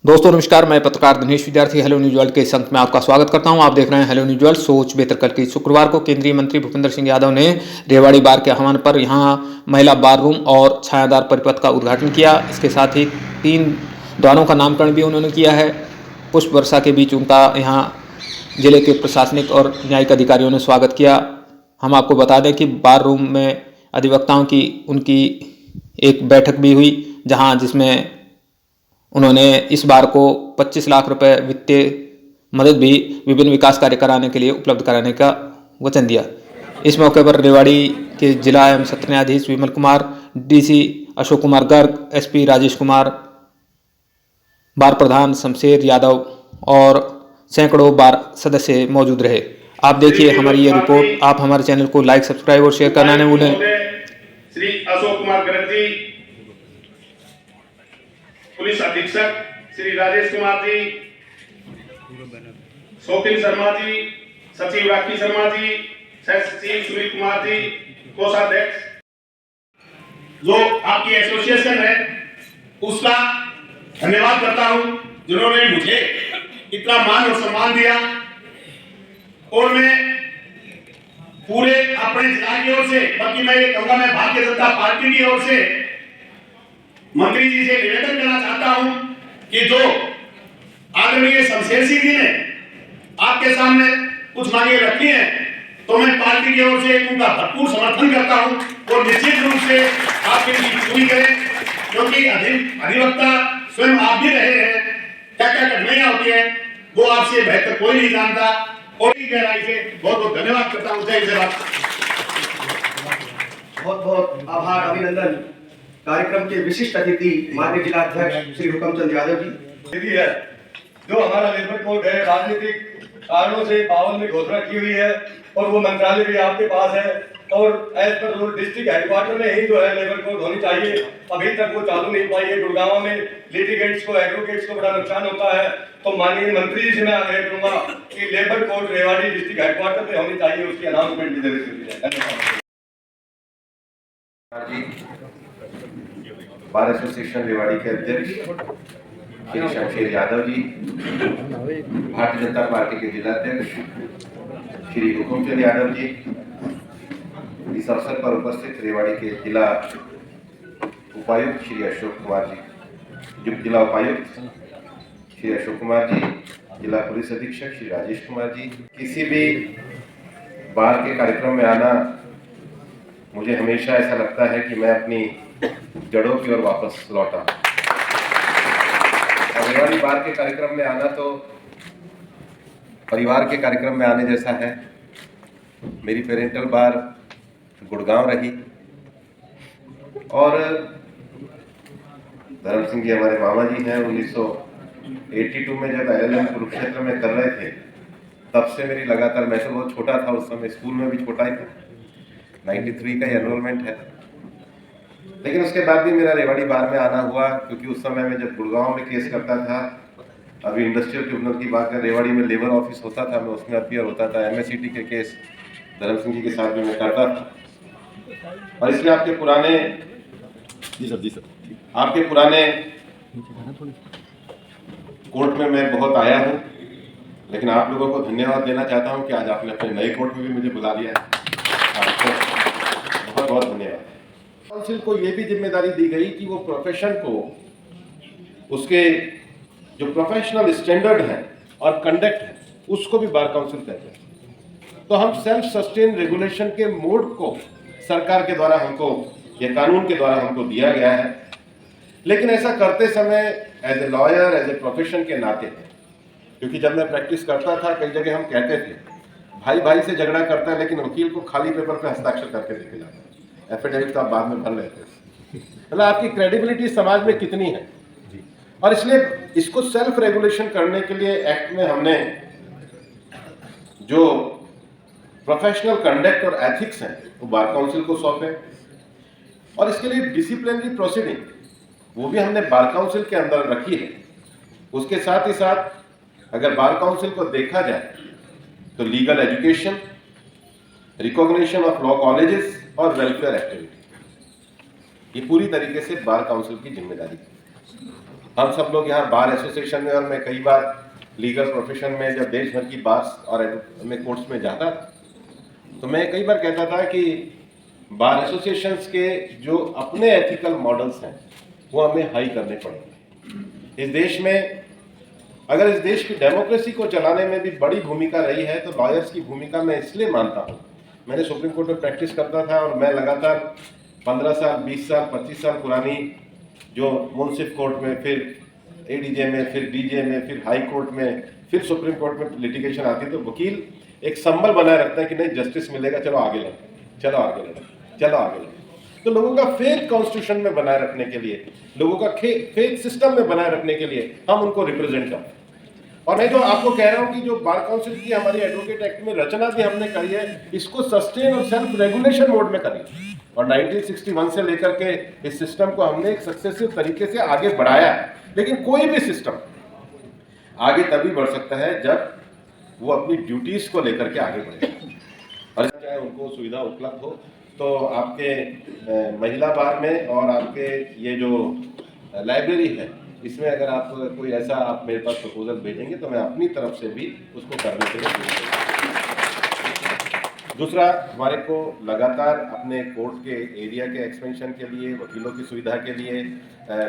दोस्तों नमस्कार, मैं पत्रकार दिनेश विद्यार्थी हेलो न्यूज वर्ल्ड के इस अंक में आपका स्वागत करता हूं। आप देख रहे हैं हेलो न्यूज वर्ल्ड सोच बेहतर कल की। शुक्रवार को केंद्रीय मंत्री भूपेंद्र सिंह यादव ने रेवाड़ी बार के आह्वान पर यहां महिला बार रूम और छायादार परिपथ का उद्घाटन किया। इसके साथ ही 3 द्वारों का नामकरण भी उन्होंने किया है। पुष्प वर्षा के बीच उनका यहाँ जिले के प्रशासनिक और न्यायिक अधिकारियों ने स्वागत किया। हम आपको बता दें कि बार रूम में अधिवक्ताओं की उनकी एक बैठक भी हुई, जिसमें उन्होंने इस बार को 25 लाख रुपए वित्तीय मदद भी विभिन्न विकास कार्य कराने के लिए उपलब्ध कराने का वचन दिया। इस मौके पर रेवाड़ी के जिला एवं सत्र न्यायाधीश विमल कुमार, डीसी अशोक कुमार गर्ग, एसपी राजेश कुमार, बार प्रधान शमशेर यादव और सैकड़ों बार सदस्य मौजूद रहे। आप देखिए हमारी ये रिपोर्ट। आप हमारे चैनल को लाइक, सब्सक्राइब और शेयर करना न भूलें। श्री अशोक कुमार गर्ग जी, पुलिस अधीक्षक श्री राजेश कुमार जी, शौकिन शर्मा जी, सचिव राखी शर्मा जी, सचिव सुनील कुमार जी, कोषाध्यक्ष, जो आपकी एसोसिएशन है उसका धन्यवाद करता हूं, जिन्होंने मुझे इतना मान और सम्मान दिया। और मैं पूरे अपने जिला की ओर से, बल्कि मैं ये कहूंगा मैं भारतीय जनता पार्टी की ओर से मंत्री जी से निवेदन करना चाहता हूं कि जो आदरणीय शमशेर सिंह जी ने आपके सामने कुछ मांगे रखी हैं, तो मैं पार्टी की ओर से उनका भरपूर समर्थन करता हूं और निश्चित रूप से आपके लिए पूरी करें, क्योंकि अधिवक्ता स्वयं आप भी रहे हैं। क्या क्या कठिनाइयां होती है वो आपसे बेहतर कोई नहीं जानता। और गहराई से बहुत बहुत धन्यवाद करता हूं। जय जवान। बहुत बहुत आभार, अभिनंदन। कार्यक्रम के विशिष्ट अतिथि माननीय जिला अध्यक्ष श्री हुकमचंद यादव जी है। जो हमारा लेबर कोड है राजनीतिक कारणों से 52 में घोषणा की हुई है और वो मंत्रालय भी आपके पास है और as per rule district headquarter में ही जो है लेबर कोड होनी चाहिए। अभी तक वो चालू नहीं पाई है। गुड़गांव में लिटिगेंट्स को, एडवोकेट्स को बड़ा नुकसान होता है। तो माननीय मंत्री जी से मैं आग्रह करूंगा कि labour code Rewari district headquarter पे होनी चाहिए, उसकी अनाउंसमेंट भी जरूर की जाए। धन्यवाद। बार एसोसिएशन रेवाड़ी के अध्यक्ष श्री शमशेर यादव जी, भारतीय जनता पार्टी के जिला अध्यक्ष श्री हुकमचंद यादव जी, इस अवसर पर उपस्थित रेवाड़ी के जिला उपायुक्त श्री अशोक कुमार जी, जिला उपायुक्त श्री अशोक कुमार जी, जिला पुलिस अधीक्षक श्री राजेश कुमार जी। किसी भी बार के कार्यक्रम में आना मुझे हमेशा ऐसा लगता है कि मैं अपनी जड़ों की ओर वापस लौटा। और रेवाड़ी बार के कार्यक्रम में आना तो परिवार के कार्यक्रम में आने जैसा है। मेरी पेरेंटल बार गुड़गांव रही और धर्म सिंह जी हमारे मामा जी हैं। 1982 में जब LLM कुरुक्षेत्र में कर रहे थे, तब से मेरी लगातार, मैं तो बहुत छोटा था उस समय, स्कूल में भी छोटा ही था, 93 का एनरोलमेंट है, लेकिन उसके बाद भी मेरा रेवाड़ी बार में आना हुआ, क्योंकि उस समय में जब गुड़गांव में केस करता था, अभी इंडस्ट्रियल ट्रिब्यूनल की बात कर, रेवाड़ी में लेबर ऑफिस होता था, मैं उसमें अपीयर होता था। MSCT के केस धर्म सिंह जी के साथ भी मैं करता था। और इसलिए आपके पुराने कोर्ट में मैं बहुत आया हूँ, लेकिन आप लोगों को धन्यवाद देना चाहता हूँ कि आज आपने अपने नए कोर्ट में भी मुझे बुला लिया है। आपको बहुत बहुत धन्यवाद। काउंसिल को ये भी जिम्मेदारी दी गई कि वो प्रोफेशन को, उसके जो प्रोफेशनल स्टैंडर्ड है और कंडक्ट है, उसको भी बार काउंसिल कहते हैं। तो हम सेल्फ सस्टेन रेगुलेशन के मोड को सरकार के द्वारा हमको, या कानून के द्वारा हमको दिया गया है, लेकिन ऐसा करते समय as a lawyer, as a profession के नाते, क्योंकि जब मैं प्रैक्टिस करता था कई जगह हम कहते थे भाई भाई से झगड़ा करता है, लेकिन वकील को खाली पेपर पे हस्ताक्षर करके देखे जाता है, एफिडेविट तो आप बाद में भर लेते हैं। मतलब आपकी क्रेडिबिलिटी समाज में कितनी है। और इसलिए इसको सेल्फ रेगुलेशन करने के लिए एक्ट में हमने जो प्रोफेशनल कंडक्ट और एथिक्स हैं वो बार काउंसिल को सौंपे, और इसके लिए डिसिप्लिनरी प्रोसीडिंग वो भी हमने बार काउंसिल के अंदर रखी है। उसके साथ ही साथ अगर बार काउंसिल को देखा जाए तो legal education, recognition of law colleges और वेलफेयर एक्टिविटी, ये पूरी तरीके से बार काउंसिल की जिम्मेदारी है। हम सब लोग यहाँ बार एसोसिएशन में, और मैं कई बार लीगल प्रोफेशन में जब देश भर की बार्स और मैं कोर्ट्स में जाता तो मैं कई बार कहता था कि बार एसोसिएशंस के जो अपने एथिकल मॉडल्स हैं वो हमें हाई करने पड़ेंगे। इस देश में अगर इस देश की डेमोक्रेसी को चलाने में भी बड़ी भूमिका रही है तो लॉयर्स की भूमिका मैं इसलिए मानता हूँ। मैंने सुप्रीम कोर्ट में प्रैक्टिस करता था और मैं लगातार 15 साल, 20 साल, 25 साल पुरानी जो मुंसिफ कोर्ट में, फिर एडीजे में, फिर डीजे में, फिर हाई कोर्ट में, फिर सुप्रीम कोर्ट में लिटिगेशन आती तो वकील एक संबल बनाए रखता है कि नहीं जस्टिस मिलेगा, चलो आगे लड़े, चलो आगे लड़े, चलो आगे लड़े। तो लोगों का फेथ कॉन्स्टिट्यूशन में बनाए रखने के लिए, लोगों का फेथ सिस्टम में बनाए रखने के लिए हम उनको रिप्रेजेंट करते हैं। और मैं जो आपको कह रहा हूं कि जो बार काउंसिल की हमारी एडवोकेट एक्ट में रचना भी हमने करी है, इसको सस्टेन और सेल्फ रेगुलेशन मोड में करी और 1961 से लेकर के इस सिस्टम को हमने एक सक्सेसिव तरीके से आगे बढ़ाया है। लेकिन कोई भी सिस्टम आगे तभी बढ़ सकता है जब वो अपनी ड्यूटीज को लेकर के आगे बढ़े और चाहे उनको सुविधा उपलब्ध हो। तो आपके महिला बार में और आपके ये जो लाइब्रेरी है इसमें अगर आप कोई ऐसा आप मेरे पास प्रपोजल भेजेंगे तो मैं अपनी तरफ से भी उसको करने के लिए। दूसरा, हमारे को लगातार अपने कोर्ट के एरिया के एक्सपेंशन के लिए, वकीलों की सुविधा के लिए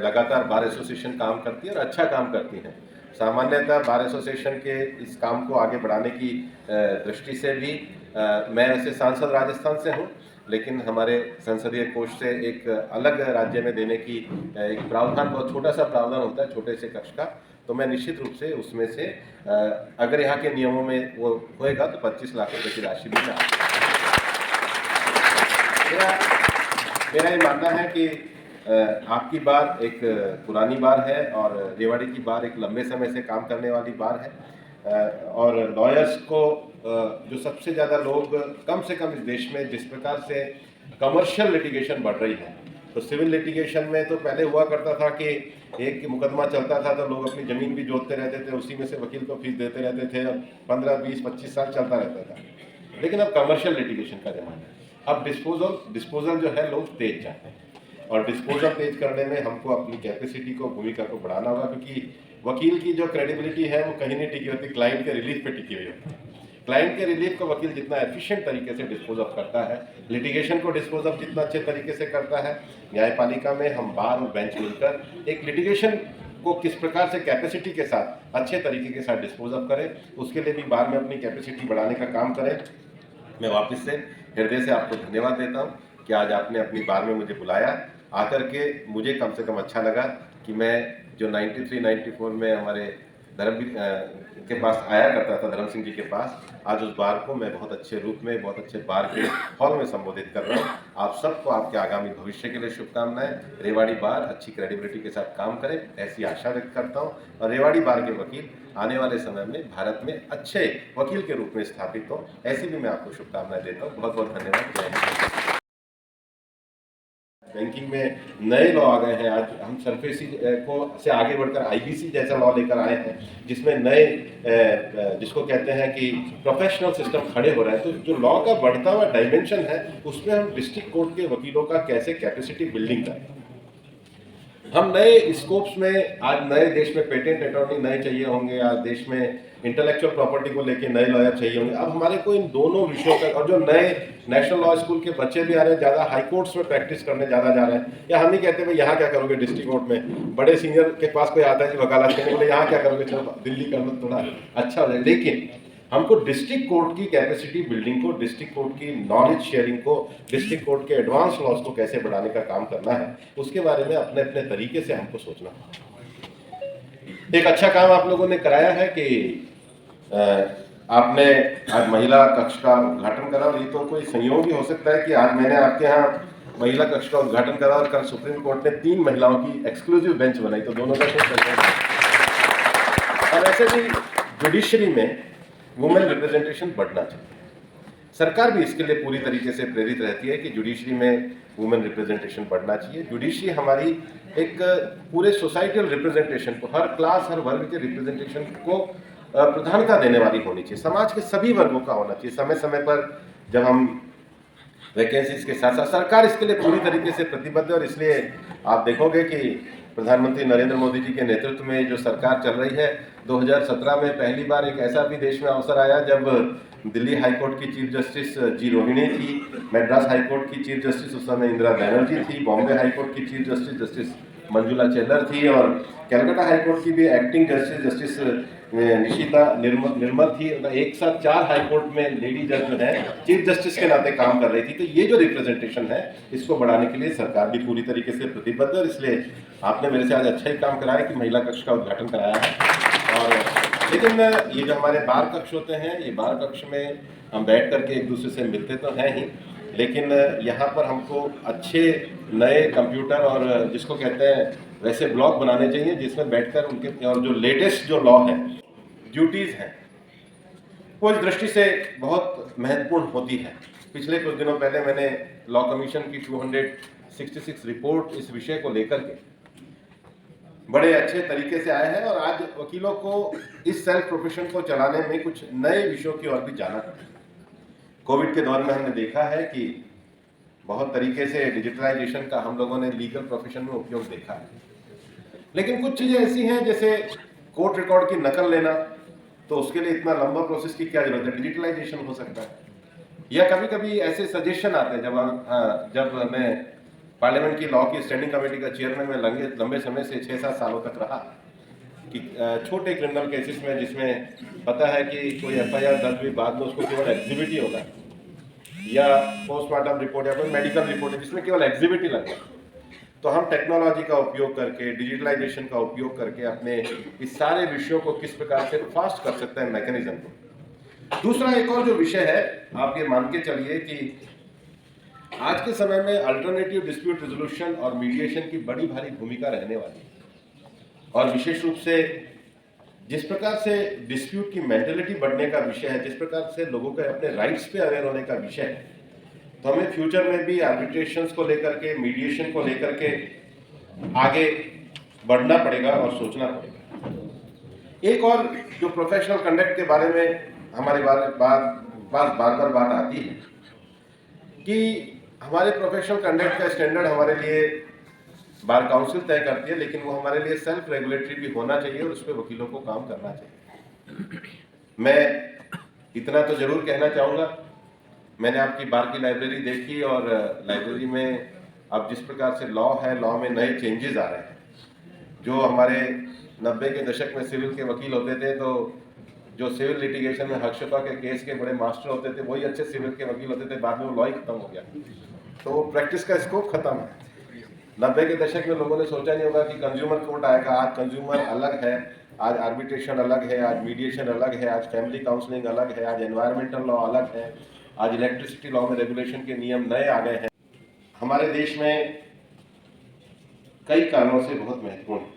लगातार बार एसोसिएशन काम करती है और अच्छा काम करती है। सामान्यतः बार एसोसिएशन के इस काम को आगे बढ़ाने की दृष्टि से भी मैं वैसे सांसद राजस्थान से हूँ, लेकिन हमारे संसदीय कोष से एक अलग राज्य में देने की एक प्रावधान, बहुत छोटा सा प्रावधान होता है छोटे से कक्ष का, तो मैं निश्चित रूप से उसमें से अगर यहाँ के नियमों में वो होएगा तो 25 लाख रुपए की राशि भी चाहूँ। मेरा ये मानना है कि आपकी बार एक पुरानी बार है और रेवाड़ी की बार एक लंबे समय से काम करने वाली बार है और लॉयर्स को जो सबसे ज़्यादा लोग कम से कम इस देश में जिस प्रकार से कमर्शियल लिटिगेशन बढ़ रही है, तो सिविल लिटिगेशन में तो पहले हुआ करता था कि एक मुकदमा चलता था तो लोग अपनी ज़मीन भी जोतते रहते थे, उसी में से वकील को फीस देते रहते थे, 15, 20, 25 साल चलता रहता था। लेकिन अब कमर्शियल लिटिगेशन का ज़माना है। अब डिस्पोजल जो है लोग तेज चाहते हैं और डिस्पोजल तेज करने में हमको अपनी कैपेसिटी को, भूमिका को बढ़ाना होगा, क्योंकि वकील की जो क्रेडिबिलिटी है वो कहीं नहीं टिकी होती, क्लाइंट के रिलीफ पे टिकी हुई होती है। क्लाइंट के रिलीफ को वकील जितना एफिशिएंट तरीके से डिस्पोज ऑफ करता है, लिटिगेशन को डिस्पोज ऑफ जितना अच्छे तरीके से करता है, न्यायपालिका में हम बार और बेंच मिलकर एक लिटिगेशन को किस प्रकार से कैपेसिटी के साथ अच्छे तरीके के साथ डिस्पोज ऑफ करें, उसके लिए भी बार में अपनी कैपेसिटी बढ़ाने का काम करें। मैं वापस से हृदय से आपको धन्यवाद देता हूँ कि आज आपने अपनी बार में मुझे बुलाया। आकर के मुझे कम से कम अच्छा लगा कि मैं जो 93-94 में हमारे धर्म के पास आया करता था, धर्म सिंह जी के पास, आज उस बार को मैं बहुत अच्छे रूप में, बहुत अच्छे बार के हॉल में संबोधित कर रहा हूँ। आप सबको आपके आगामी भविष्य के लिए शुभकामनाएं। रेवाड़ी बार अच्छी क्रेडिबिलिटी के साथ काम करें, ऐसी आशा व्यक्त करता हूँ और रेवाड़ी बार के वकील आने वाले समय में भारत में अच्छे वकील के रूप में स्थापित हो, ऐसी भी मैं आपको शुभकामनाएं देता हूँ। बहुत बहुत धन्यवाद। जय हिंद। बैंकिंग में नए लॉ आ गए हैं। आज हम सरफेसी को से आगे बढ़कर आईबीसी जैसा लॉ लेकर आए हैं, जिसमें नए जिसको कहते हैं कि प्रोफेशनल सिस्टम खड़े हो रहे हैं। तो जो लॉ का बढ़ता हुआ डायमेंशन है, उसमें हम डिस्ट्रिक्ट कोर्ट के वकीलों का कैसे कैपेसिटी बिल्डिंग करें। हम नए स्कोप्स में, आज नए देश में पेटेंट अटॉर्नी नए चाहिए होंगे, आज देश में इंटेलेक्चुअल प्रॉपर्टी को लेके नए लॉयर चाहिए होंगे। अब हमारे को इन दोनों विषयों का, और जो नए नेशनल लॉ स्कूल के बच्चे भी आ रहे हैं, ज़्यादा हाई कोर्ट्स में प्रैक्टिस करने ज़्यादा जा रहे हैं, या हम ही कहते हैं भाई यहाँ क्या करोगे डिस्ट्रिक्ट कोर्ट में, बड़े सीनियर के पास कोई आता है जी वकालत करने, बोले यहाँ क्या करोगे, चलो दिल्ली कर लो, थोड़ा अच्छा हो जाए। लेकिन हमको डिस्ट्रिक्ट कोर्ट की कैपेसिटी बिल्डिंग को, डिस्ट्रिक्ट कोर्ट की नॉलेज शेयरिंग को, डिस्ट्रिक्ट कोर्ट के एडवांस लॉज को कैसे बढ़ाने का काम करना है, उसके बारे में अपने अपने तरीके से हमको सोचना है। एक अच्छा काम आप लोगों ने कराया है कि आपने आज महिला कक्ष का उद्घाटन करा, और ये तो कोई संयोग ही हो सकता है कि आज मैंने आपके यहाँ महिला कक्ष का उद्घाटन करा और कल सुप्रीम कोर्ट ने 3 महिलाओं की एक्सक्लूसिव बेंच बनाई, तो दोनों का और ऐसे भी जुडिशरी में वुमेन रिप्रेजेंटेशन बढ़ना चाहिए। सरकार भी इसके लिए पूरी तरीके से प्रेरित रहती है कि जुडिशरी में वुमेन रिप्रेजेंटेशन बढ़ना चाहिए। जुडिशरी हमारी एक पूरे सोसाइटल रिप्रेजेंटेशन को, हर क्लास, हर वर्ग के रिप्रेजेंटेशन को प्रधानता देने वाली होनी चाहिए। समाज के सभी वर्गों का होना चाहिए। समय समय पर जब हम वैकेंसीज के साथ साथ, सरकार इसके लिए पूरी तरीके से प्रतिबद्ध है, और इसलिए आप देखोगे कि प्रधानमंत्री नरेंद्र मोदी जी के नेतृत्व में जो सरकार चल रही है, 2017 में पहली बार एक ऐसा भी देश में अवसर आया जब दिल्ली हाई कोर्ट की चीफ जस्टिस जी रोहिणी थी, मद्रास हाई कोर्ट की चीफ जस्टिस उस समय इंदिरा बैनर्जी थी, बॉम्बे हाई कोर्ट की चीफ जस्टिस जस्टिस मंजुला चेल्लर थी और कलकत्ता हाई कोर्ट की भी एक्टिंग जस्टिस जस्टिस निशिता निर्मल थी। एक साथ 4 हाई कोर्ट में लेडी जज जो है चीफ जस्टिस के नाते काम कर रही थी। तो ये जो रिप्रेजेंटेशन है इसको बढ़ाने के लिए सरकार भी पूरी तरीके से प्रतिबद्ध है। इसलिए आपने मेरे से आज अच्छा ही काम कराया कि महिला कक्ष का उद्घाटन कराया है। और लेकिन ये जो हमारे बार कक्ष होते हैं, ये बार कक्ष में हम बैठ करके एक दूसरे से मिलते तो हैं ही, लेकिन यहाँ पर हमको अच्छे नए कंप्यूटर और जिसको कहते हैं वैसे ब्लॉग बनाने चाहिए जिसमें बैठकर उनके और जो लेटेस्ट जो लॉ है, ड्यूटीज़ हैं, वो इस दृष्टि से बहुत महत्वपूर्ण होती है। पिछले कुछ दिनों पहले मैंने लॉ कमीशन की 266 रिपोर्ट इस विषय को लेकर के बड़े अच्छे तरीके से आए हैं और आज वकीलों को इस सेल्फ प्रोफेशन को चलाने में कुछ नए विषयों की ओर भी जाना पड़ा। कोविड के दौर में हमने देखा है कि बहुत तरीके से डिजिटलाइजेशन का हम लोगों ने लीगल प्रोफेशन में उपयोग देखा है, लेकिन कुछ चीज़ें ऐसी हैं जैसे कोर्ट रिकॉर्ड की नकल लेना, तो उसके लिए इतना लंबा प्रोसेस की क्या जरूरत है, डिजिटलाइजेशन हो सकता है। या कभी कभी ऐसे सजेशन आते हैं जब मैं पार्लियामेंट की लॉ की स्टैंडिंग कमेटी का चेयरमैन में लंबे समय से 6-7 सालों तक रहा कि छोटे क्रिमिनल केसेस में जिसमें पता है कि कोई FIR दर्ज हुई, बाद में उसको केवल एग्जिबिट ही होगा या पोस्टमार्टम रिपोर्ट या कोई मेडिकल रिपोर्ट है जिसमें केवल एग्जिबिट ही लगेगा, तो हम टेक्नोलॉजी का उपयोग करके, डिजिटलाइजेशन का उपयोग करके अपने इस सारे विषयों को किस प्रकार से फास्ट कर सकते हैं मैकेनिज्म को। दूसरा एक और जो विषय है, आप ये मान के चलिए कि आज के समय में अल्टरनेटिव डिस्प्यूट रेजोल्यूशन और मीडिएशन की बड़ी भारी भूमिका रहने वाली है। और विशेष रूप से जिस प्रकार से डिस्प्यूट की मेंटेलिटी बढ़ने का विषय है, जिस प्रकार से लोगों के अपने राइट्स पे अवेयर होने का विषय है, तो हमें फ्यूचर में भी आर्बिट्रेशंस को लेकर के, मीडिएशन को लेकर के आगे बढ़ना पड़ेगा और सोचना पड़ेगा। एक और जो प्रोफेशनल कंडक्ट के बारे में हमारे पास बार बात आती है कि हमारे प्रोफेशनल कंडक्ट का स्टैंडर्ड हमारे लिए बार काउंसिल तय करती है, लेकिन वो हमारे लिए सेल्फ रेगुलेटरी भी होना चाहिए और उस पर वकीलों को काम करना चाहिए। मैं इतना तो जरूर कहना चाहूँगा, मैंने आपकी बार की लाइब्रेरी देखी और लाइब्रेरी में अब जिस प्रकार से लॉ है, लॉ में नए चेंजेस आ रहे हैं। जो हमारे 90 के दशक में सिविल के वकील होते थे, तो जो सिविल लिटिगेशन में हर्षपा के केस के बड़े मास्टर होते थे वही अच्छे सिविल के वकील होते थे, बाद में वो लॉ ही खत्म हो गया, तो प्रैक्टिस का स्कोप खत्म है। 90 के दशक में लोगों ने सोचा नहीं होगा कि कंज्यूमर कोर्ट आएगा। आज कंज्यूमर अलग है, आज आर्बिट्रेशन अलग है, आज मीडिएशन अलग है, आज फैमिली काउंसलिंग अलग है, आज एनवायरमेंटल लॉ अलग है, आज इलेक्ट्रिसिटी लॉ में रेगुलेशन के नियम नए आ गए हैं। हमारे देश में कई कारणों से बहुत महत्वपूर्ण है,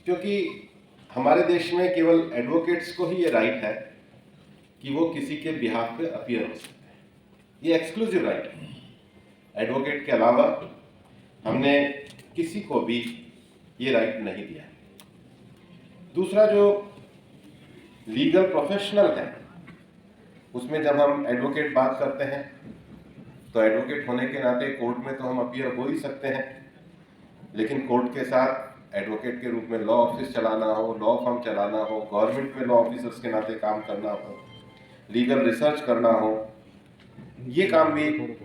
क्योंकि हमारे देश में केवल एडवोकेट्स को ही ये राइट है कि वो किसी के बिहाफ पे अपीयर हो सकते हैं। ये एक्सक्लूसिव राइट है। एडवोकेट के अलावा हमने किसी को भी ये राइट नहीं दिया। दूसरा, जो लीगल प्रोफेशनल है उसमें जब हम एडवोकेट बात करते हैं तो एडवोकेट होने के नाते कोर्ट में तो हम अपीयर हो ही सकते हैं, लेकिन कोर्ट के साथ एडवोकेट के रूप में लॉ ऑफिस चलाना हो, लॉ फर्म चलाना हो, गवर्नमेंट में लॉ ऑफिसर्स के नाते काम करना हो, लीगल रिसर्च करना हो, ये काम भी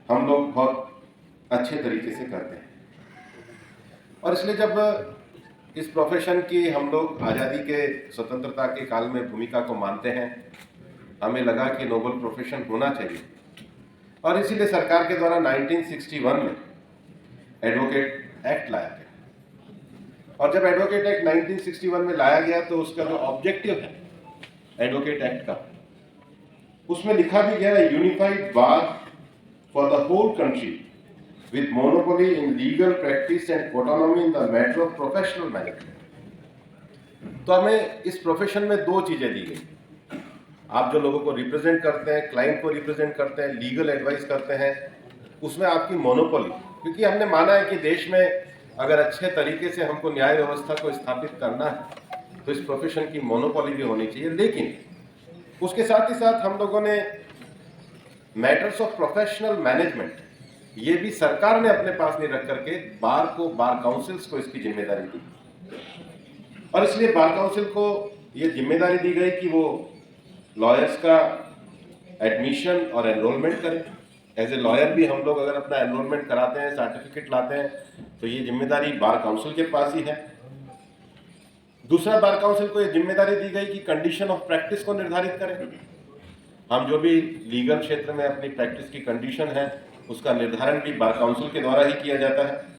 हम लोग बहुत अच्छे तरीके से करते हैं। और इसलिए जब इस प्रोफेशन की हम लोग आज़ादी के, स्वतंत्रता के काल में भूमिका को मानते हैं, हमें लगा कि नोबल प्रोफेशन होना चाहिए और इसीलिए सरकार के द्वारा 1961 में एडवोकेट एक्ट लाया गया। और जब एडवोकेट एक्ट 1961 में लाया गया तो उसका जो ऑब्जेक्टिव है एडवोकेट एक्ट का, उसमें लिखा भी गया है, unified bar for the whole country with monopoly in legal practice and autonomy in the matter of professional management। तो हमें इस प्रोफेशन में दो चीजें दी गई। आप जो लोगों को रिप्रेजेंट करते हैं, क्लाइंट को रिप्रेजेंट करते हैं, लीगल एडवाइस करते हैं, उसमें आपकी मोनोपोली, क्योंकि हमने माना है कि देश में अगर अच्छे तरीके से हमको न्याय व्यवस्था को स्थापित करना है तो इस प्रोफेशन की मोनोपोली भी होनी चाहिए। लेकिन उसके साथ ही साथ हम लोगों ने मैटर्स ऑफ प्रोफेशनल मैनेजमेंट ये भी सरकार ने अपने पास नहीं रख करके बार काउंसिल्स को इसकी जिम्मेदारी दी, और इसलिए बार काउंसिल को ये जिम्मेदारी दी गई कि वो लॉयर्स का एडमिशन और एनरोलमेंट करें। एज ए लॉयर भी हम लोग अगर अपना एनरोलमेंट कराते हैं, सर्टिफिकेट लाते हैं, तो ये जिम्मेदारी बार काउंसिल के पास ही है। दूसरा, बार काउंसिल को ये जिम्मेदारी दी गई कि कंडीशन ऑफ प्रैक्टिस को निर्धारित करें। हम जो भी लीगल क्षेत्र में अपनी प्रैक्टिस की कंडीशन है उसका निर्धारण भी बार काउंसिल के द्वारा ही किया जाता है।